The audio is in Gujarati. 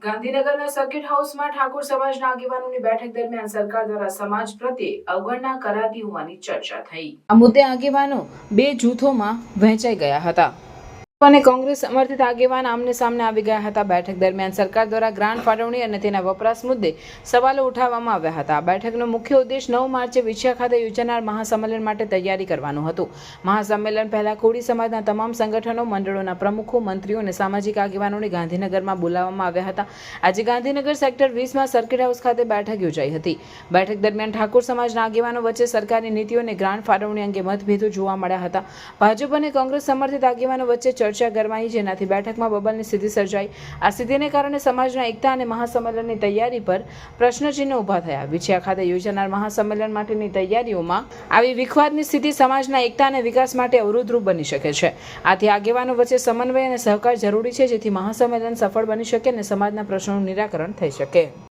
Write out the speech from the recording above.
ગાંધીનગરના સર્કિટ હાઉસમાં ઠાકોર સમાજના આગેવાનોની બેઠક દરમિયાન સરકાર દ્વારા સમાજ પ્રત્યે અવગણના કરાતી હોવાની ચર્ચા થઈ। આ મુદ્દે આગેવાનો બે જૂથોમાં વહેંચાઈ ગયા હતા અને કોંગ્રેસ સમર્થિત આગેવાન આમને સામને આવી ગયા હતા। બેઠક દરમિયાન સરકાર દ્વારા ગ્રાન્ટ ફાળવણી અને તેના વપરાશ મુદ્દે સવાલો ઉઠાવવામાં આવ્યા હતા। બેઠકનો મુખ્ય ઉદ્દેશ 9 માર્ચે વિછિયા ખાતે યોજાનાર મહાસંમેલન માટે તૈયારી કરવાનું હતું। મહાસંમેલન પહેલા કોળી સમાજના તમામ સંગઠનો, મંડળોના પ્રમુખો, મંત્રીઓ અને સામાજિક આગેવાનોને ગાંધીનગરમાં બોલાવવામાં આવ્યા હતા। આજે ગાંધીનગર સેક્ટર 20માં સર્કિટ હાઉસ ખાતે બેઠક યોજાઈ હતી। બેઠક દરમિયાન ઠાકોર સમાજના આગેવાનો વચ્ચે સરકારની નીતિઓ અને ગ્રાન્ટ ફાળવણી અંગે મતભેદો જોવા મળ્યા હતા। ભાજપ અને કોંગ્રેસ સમર્થિત આગેવાનો વચ્ચે ચર્ચા ગરમાઈ, જેનાથી બેઠકમાં બબલની સ્થિતિ સર્જાઈ। આ સ્થિતિને કારણે સમાજના એકતા અને મહાસંમેલનની તૈયારી પર પ્રશ્નચિહ્નો ઊભા થયા। વિછિયા ખાતે યોજાનાર મહાસંમેલન માટેની તૈયારીઓમાં આવી વિખવાદની સ્થિતિ સમાજના એકતા અને વિકાસ માટે અવરોધરૂપ બની શકે છે। આથી આગેવાનો વચ્ચે સમન્વય અને સહકાર જરૂરી છે, જેથી મહાસંમેલન સફળ બની શકે અને સમાજના પ્રશ્નોનું નિરાકરણ થઈ શકે।